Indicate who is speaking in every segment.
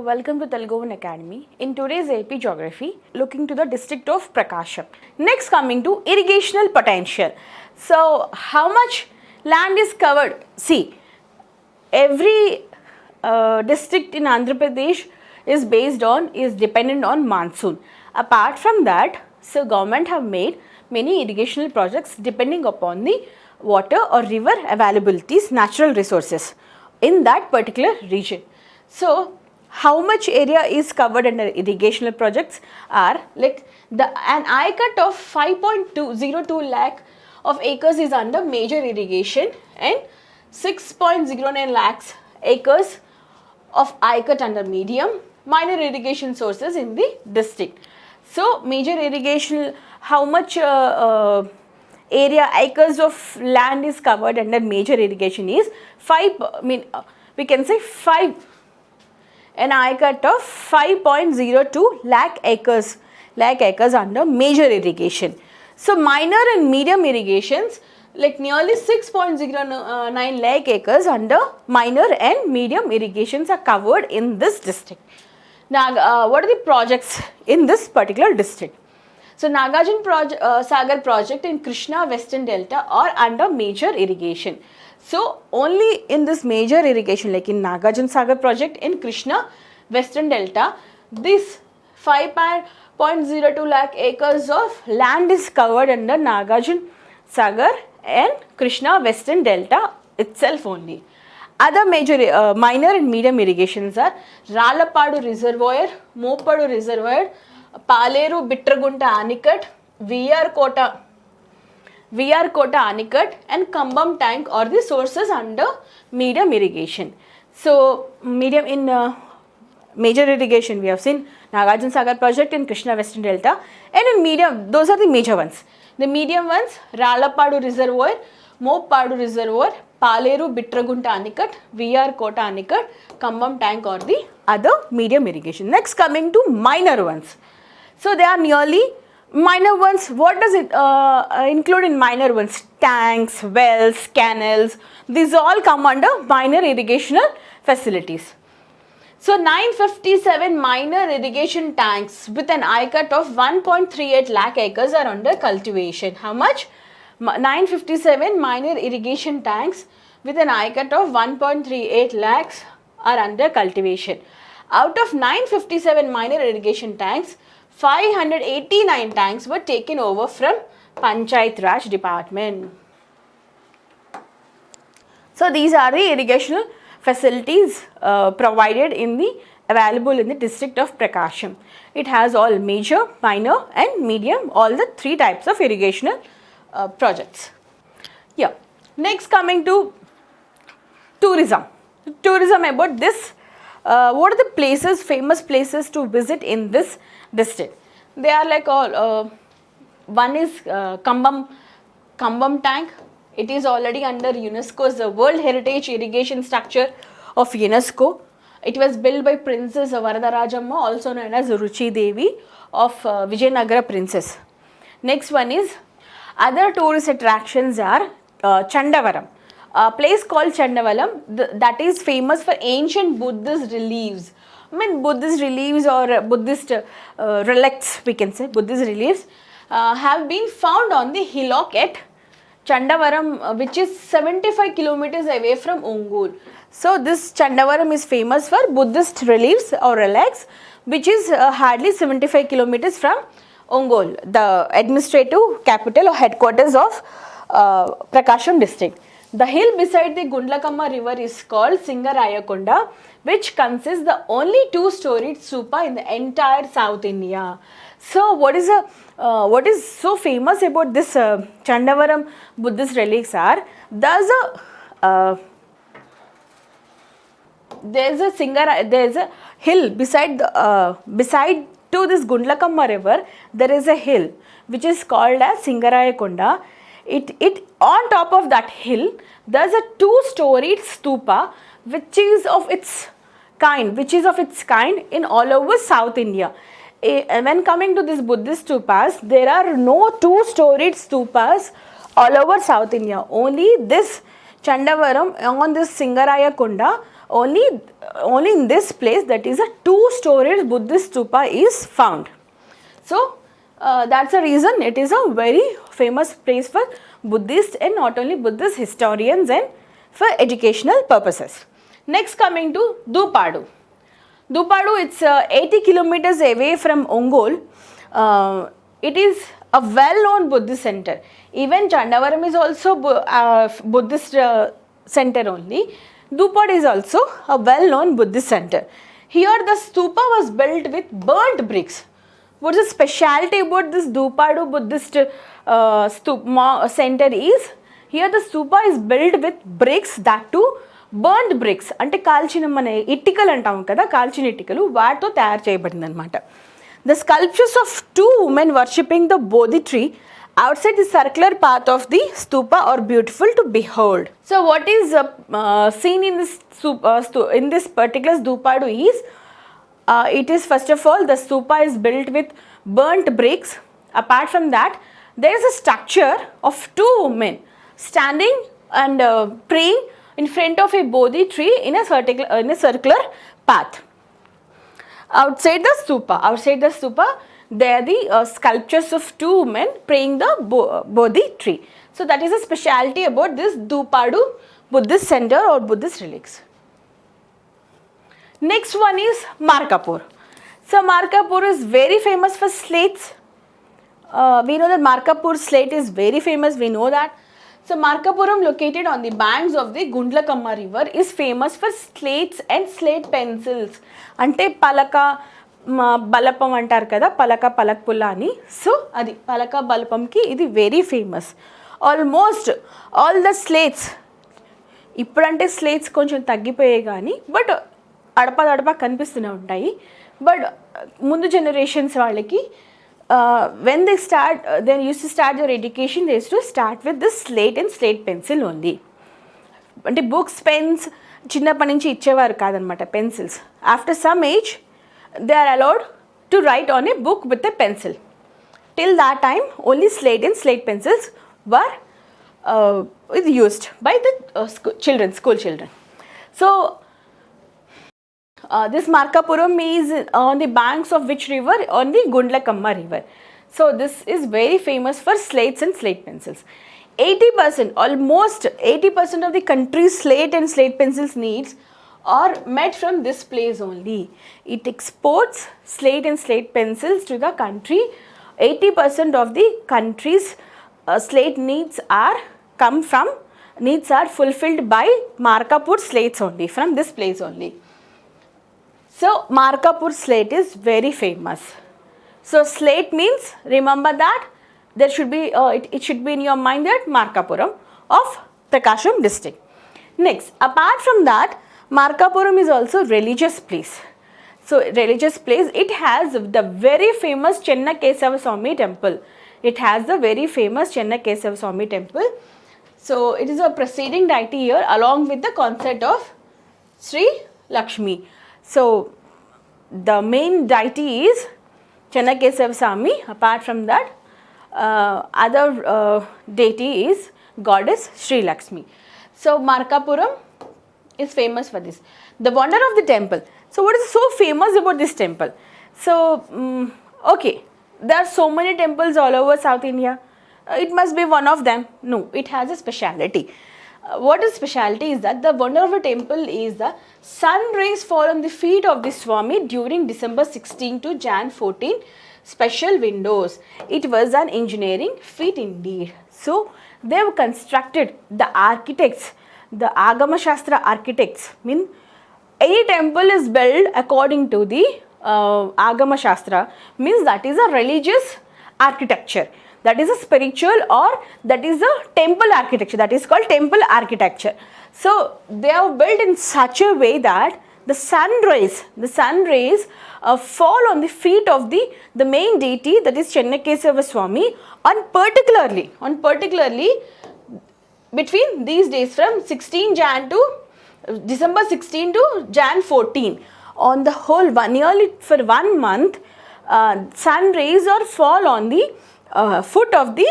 Speaker 1: welcome to Telugu One Academy. In today's AP Geography, looking to the district of Prakasham. Next, coming to irrigational potential. So, how much land is covered? See, every district in Andhra Pradesh is dependent on monsoon. Apart from that, so government have made many irrigational projects depending upon the water or river availabilities, natural resources in that particular region. So, how much area is covered under irrigational projects are like an eye cut of 5.202 lakh of acres is under major irrigation and 6.09 lakhs acres of eye cut under medium, minor irrigation sources in the district. So, major irrigation, how much area acres of land is covered under major irrigation is 5, we can say 5, an eye cut of 5.02 lakh acres under major irrigation. So, minor and medium irrigations like nearly 6.09 lakh acres under minor and medium irrigations are covered in this district. Now, what are the projects in this particular district? So, Nagarjuna Sagar project in Krishna Western Delta are under major irrigation. So, only in this major irrigation like in Nagarjuna Sagar project in Krishna Western Delta, this 5.02 lakh acres of land is covered under Nagarjuna Sagar and Krishna Western Delta itself only. Other major minor and medium irrigations are Ralapadu Reservoir, Mopadu Reservoir, Paleru Bitragunta Anicut, VR Kota Anicut and Kambam tank are the sources under medium irrigation. So, medium in major irrigation we have seen Nagarjuna Sagar project in Krishna Western Delta, and in medium those are the major ones. The medium ones Ralapadu Reservoir, Mopadu Reservoir, Paleru Bitragunta Anicut, VR Kota Anicut, Kambam tank or the other medium irrigation. Next, coming to minor ones. So, they are nearly minor ones. What does it include in minor ones? Tanks, wells, canals, these all come under minor irrigational facilities. So, 957 minor irrigation tanks with an eye cut of 1.38 lakh acres are under cultivation. How much? 957 minor irrigation tanks with an eye cut of 1.38 lakhs are under cultivation. Out of 957 minor irrigation tanks, 589 tanks were taken over from Panchayat Raj Department. So, these are the irrigational facilities provided available in the district of Prakasham. It has all major, minor and medium, all the three types of irrigational projects. Yeah. Next, coming to tourism. Tourism about this. What are the places, famous places to visit in this district? They are like all, one is Kambam tank. It is already under UNESCO's World Heritage Irrigation Structure of UNESCO. It was built by Princess Varadarajamma, also known as Ruchi Devi of Vijayanagara Princess. Next one is, other tourist attractions are Chandavaram. A place called Chandavaram that is famous for ancient Buddhist reliefs. Buddhist reliefs or Buddhist relics, we can say, Buddhist reliefs have been found on the hillock at Chandavaram, which is 75 kilometers away from Ongole. So, this Chandavaram is famous for Buddhist reliefs or relics, which is hardly 75 kilometers from Ongole, the administrative capital or headquarters of Prakasham district. The hill beside the Gundlakamma river is called Singarayakonda, which consists the only two-storied stupa in the entire South India. So, what is so famous about this Chandavaram Buddhist relics are, there's a hill beside to this Gundlakamma river. There is a hill which is called as Singarayakonda. It on top of that hill, there's a two-storied stupa which is of its kind in all over South India. When coming to this Buddhist stupas, there are no two-storied stupas all over South India. Only this Chandavaram on this Singarayakonda only in this place that is a 2-storied Buddhist stupa is found. So that's the reason it is a very famous place for Buddhist and not only Buddhist historians and for educational purposes. Next, coming to Dupadu. Dupadu, it's 80 kilometers away from Ongole. It is a well-known Buddhist center. Even Chandavaram is also Buddhist center only. Dupadu is also a well-known Buddhist center. Here the stupa was built with burnt bricks. What is the specialty about this Dupadu Buddhist center is, here the stupa is built with bricks, that too burnt bricks. అంటే కాల్చిన మన ఇటుకలు అంటాం కదా, కాల్చిన ఇటుకలు వాటితో తయారు చేయబడింది అనమాట. The sculptures of 2 women worshipping the Bodhi tree outside the circular path of the stupa are beautiful to behold. So what is seen in this particular Dupadu is, it is first of all the stupa is built with burnt bricks. Apart from that, there is a structure of 2 women standing and praying in front of a Bodhi tree in a circular path. Outside the stupa, there are the sculptures of 2 women praying the Bodhi tree. So that is a specialty about this Dupadu Buddhist center or Buddhist relics. Next one is Markapur. So Markapur is very famous for slates. We know that Markapur slate is very famous, we know that. So Markapuram, located on the banks of the Gundlakamma river, is famous for slates and slate pencils. Ante palaka balapam antar kada, palaka palakpulla ani. So adi palaka balapam ki idi very famous. Almost all the slates, ఇప్పుడంటే slates కొంచెం తగ్గిపోయాయి కానీ but అడపదడప కనిపిస్తూనే ఉంటాయి. But ముందు generations వాళ్ళకి when they used to start their education, they used to start with this slate and slate pencil only. అంటే books pens చిన్నప్పటి నుంచి ఇచ్చేవారు కాదనమాట, pencils. After some age they are allowed to write on a book with a pencil. Till that time only slate and slate pencils were used by the school children. So this Markapuram is on the banks of which river? On the Gundlakamma river. So this is very famous for slates and slate pencils. 80%, almost 80% of the country's slate and slate pencils needs are met from this place only. It exports slate and slate pencils to the country. 80% of the country's slate needs are fulfilled by Markapur slates only, from this place only. So Markapur slate is very famous. So slate means, remember that there should be it should be in your mind that Markapuram of Prakasham district. Next, apart from that, Markapuram is also religious place. So religious place, it has the very famous Chenna Kesava Swami temple. It has the very famous Chenna Kesava Swami temple. So it is a preceding deity here along with the concept of Sri Lakshmi. So the main deity is Chenna Kesava Swami. Apart from that, other deity is goddess Sri Lakshmi. So Markapuram is famous for this. The wonder of the temple. So what is so famous about this temple? So okay, there are so many temples all over South India. It must be one of them. No, it has a speciality. What is speciality is that the wonder of a temple is the sun rays fall on the feet of the Swami during December 16 to Jan 14. Special windows. It was an engineering feat indeed. So they have constructed, the architects, the Agama Shastra architects, any temple is built according to the Agama Shastra, means that is a religious architecture, that is a spiritual, or that is a temple architecture, that is called temple architecture. So they are built in such a way that the sun rays fall on the feet of the main deity, that is Chenna Kesava Swami, on particularly between these days from 16 Jan to December 16 to Jan 14. On the whole for 1 month, sun rays or fall on the foot of the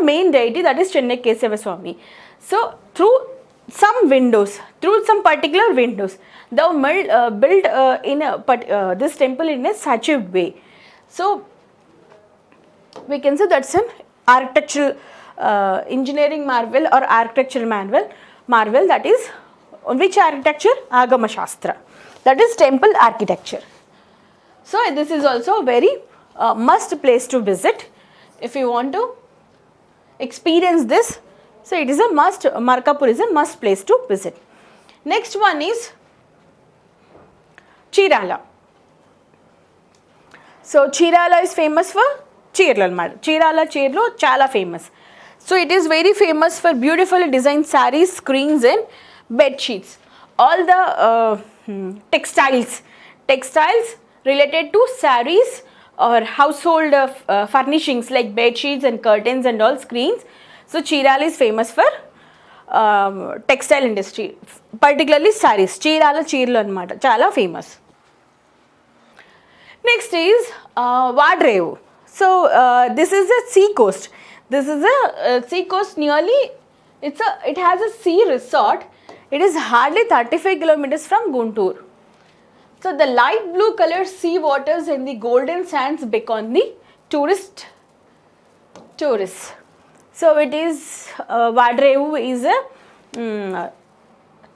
Speaker 1: main deity, that is Chenna Kesava Swami. So through some windows, through some particular windows. Thou built in this temple in a such a way. So we can say that's an architectural engineering marvel or architectural marvel, that is which architecture? Agama Shastra, that is temple architecture. So this is also a very must place to visit if you want to experience this. So it is a must, Markapur is a must place to visit. Next one is Chirala. So Chirala is famous for Chirala, Chirlo chala famous. So it is very famous for beautifully designed sarees, screens and bed sheets. All the textiles related to sarees or household furnishings like bed sheets and curtains and all screens. So Chirala is famous for textile industry, particularly sarees. Chirala Chirlo anamata, chala famous. Next is Vadrevu. So this is a sea coast. This is a sea coast nearly, it has a sea resort. It is hardly 35 kilometers from Guntur. So the light blue colored sea waters and the golden sands beckon the tourists. So it is Vadrevu is a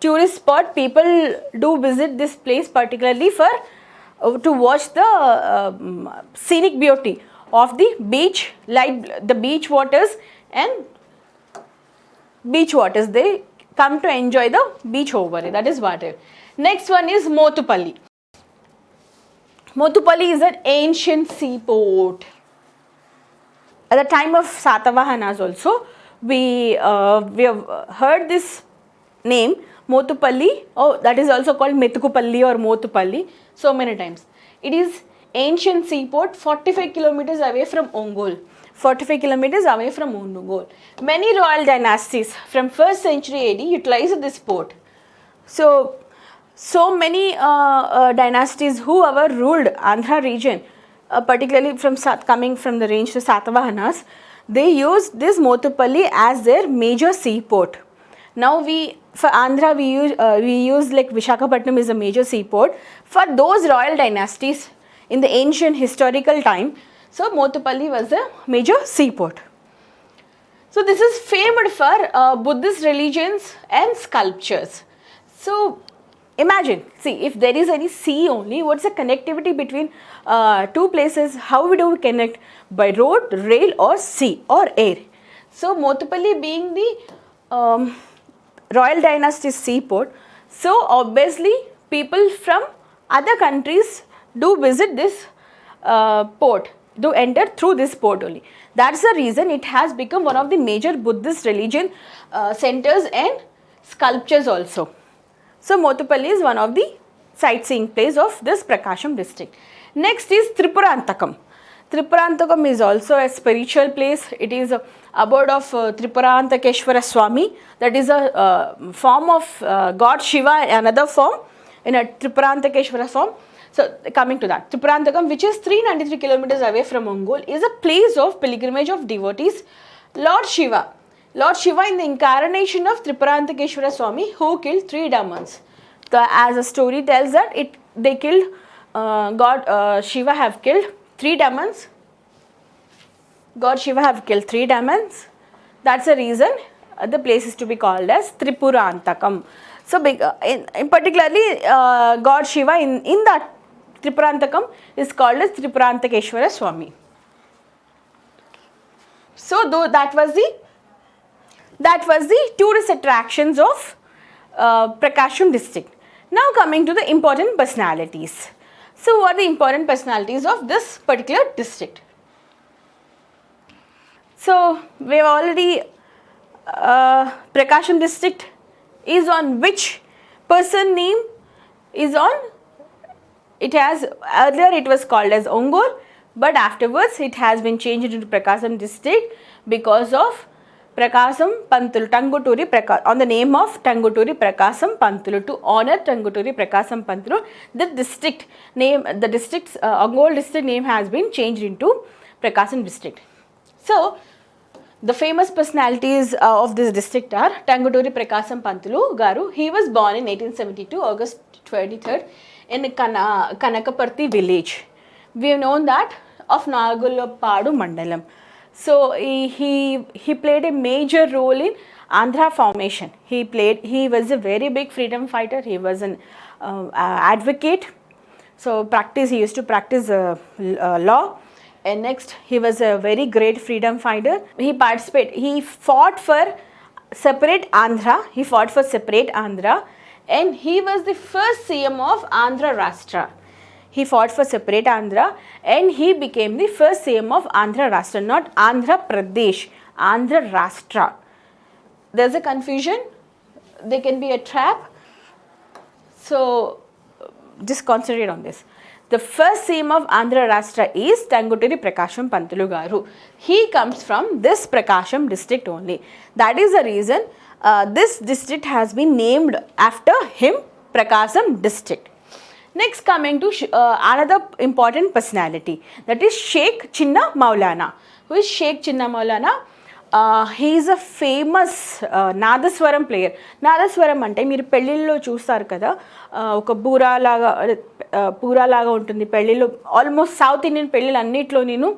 Speaker 1: tourist spot. People do visit this place particularly for to watch the scenic beauty of the beach, like the beach waters and they come to enjoy the beach over there. That is Vadrevu. Next one is Motupalli. Motupalli is an ancient seaport. At the time of Satavahanas also, we have heard this name Motupalli. Oh, that is also called Metukupalli or Motupalli so many times. It is ancient seaport 45 kilometers away from Ongole. 45 kilometers away from Ongole. Many royal dynasties from 1st century AD utilized this port. So many dynasties who ever ruled Andhra region, particularly coming from the range to Satavahanas, they used this Motupalli as their major seaport. Now for Andhra we use like Visakhapatnam is a major seaport. For those royal dynasties in the ancient historical time, so Motupalli was a major seaport. So this is famed for Buddhist religions and sculptures. So imagine, see, if there is any sea only, what's the connectivity between two places? How do we connect? By road, rail or sea or air. So Motupalli being the royal dynasty seaport, so obviously people from other countries do visit this port, do enter through this port only. That's the reason it has become one of the major Buddhist religion centers and sculptures also. So Motupalli is one of the sightseeing place of this Prakasham district. Next is Tripurantakam. Tripurantakam is also a spiritual place. It is a abode of Tripurantakeshwara Swami. That is a form of God Shiva, another form in a Tripurantakeshwara form. So coming to that, Tripurantakam, which is 393 kilometers away from Ongole, is a place of pilgrimage of devotees. Lord Shiva in the incarnation of Tripurantakeshwara Swami, who killed 3 demons. As a story tells that they killed Shiva have killed 3 demons. God Shiva have killed 3 demons. That's the reason the place is to be called as Tripurantakam. So in particularly God Shiva in that Tripurantakam is called as Tripurantakeshwara Swami. So though that was the tourist attractions of Prakasham district. Now coming to the important personalities. So what are the important personalities of this particular district? So we have already Prakasham district is on which person name is on? It has, earlier it was called as Ongole, but afterwards it has been changed into Prakasham district because of Prakasam Pantulu, Tanguturi Prakasam, on the name of Tanguturi Prakasam Pantulu, to honor Tanguturi Prakasam Pantulu. The district name, Ongole district name has been changed into Prakasam district. So The famous personalities of this district are Tanguturi Prakasam Pantulu Garu. He was born in 1872, August 23rd, in Kanakaparthi village. We have known that of Nagulapadu Mandalam. So he played a major role in Andhra formation. He was a very big freedom fighter. He was an advocate. So he used to practice law. And next, he was a very great freedom fighter. He fought for separate Andhra. And he was the first CM of Andhra Rashtra. He fought for separate Andhra and he became the first CM of Andhra Rashtra, not Andhra Pradesh, Andhra Rashtra. There's a confusion. There can be a trap. So just concentrate on this. The first CM of Andhra Rashtra is Tanguturi Prakasam Pantulu Garu. He comes from this Prakasam district only. That is the reason this district has been named after him, Prakasam district. Next, coming to another important personality, that is Sheikh Chinna Maulana. Who is Sheikh Chinna Maulana? He is a famous nadaswaram player. Nadaswaram అంటే మీరు పెళ్ళిళ్ళలో చూస్తారు కదా, ఒక పూరాలాగా ఉంటుంది పెళ్ళిళ్ళు. Almost south Indian పెళ్ళిళ్ళు అన్నిట్లో నేను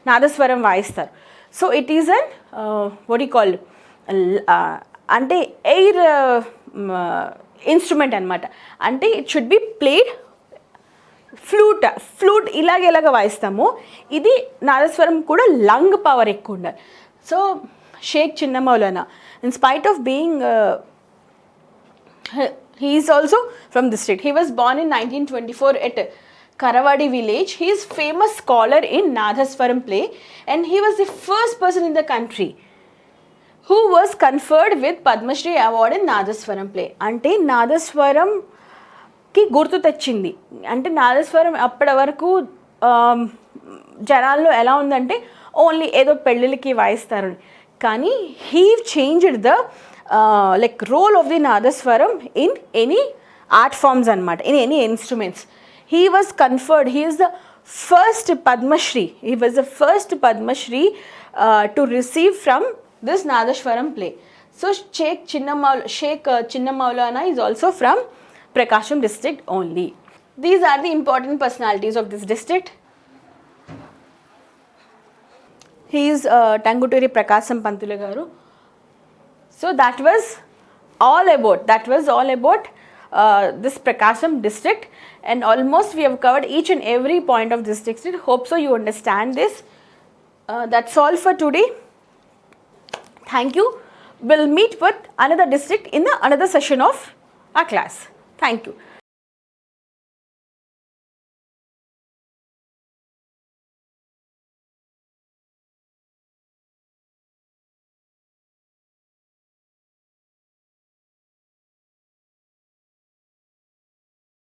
Speaker 1: నాదస్వరం వాయిస్తారు. So it is an what you call అంటే ఎయిర్ ఇన్స్ట్రుమెంట్ అనమాట. అంటే it should be played flute ఇలాగ వాయిస్తాము. ఇది నాదస్వరం కూడా లంగ్ పవర్ ఎక్కువ ఉండాలి. సో షేక్ చిన్న Maulana, in spite of being he is also from this state. He was born in 1924 at Karavadi village. He is famous scholar in Nadaswaram play and he was the first person in the country who was conferred with Padma Shri award in Nadaswaram play. అంటే నాదస్వరం కి గుర్తు తెచ్చింది. అంటే నాదస్వరం అప్పటి వరకు జనాల్లో ఎలా ఉందంటే ఓన్లీ ఏదో పెళ్ళిళ్ళకి వాయిస్తారు, కానీ he changed the like role of the nadaswaram in any art forms అనమాట, in any instruments. He was conferred, he is the first Padmashri, he was the first Padmashri to receive from this nadaswaram play. So Sheikh Chinna Maulana is also from Prakasam district only. These are the important personalities of this district. He is Tanguturi Prakasam Pantulu Garu. So that was all about this Prakasam district, and almost we have covered each and every point of this district. Hope so you understand this. That's all for today. Thank you. We'll meet with another district in another session of our class. Thank you.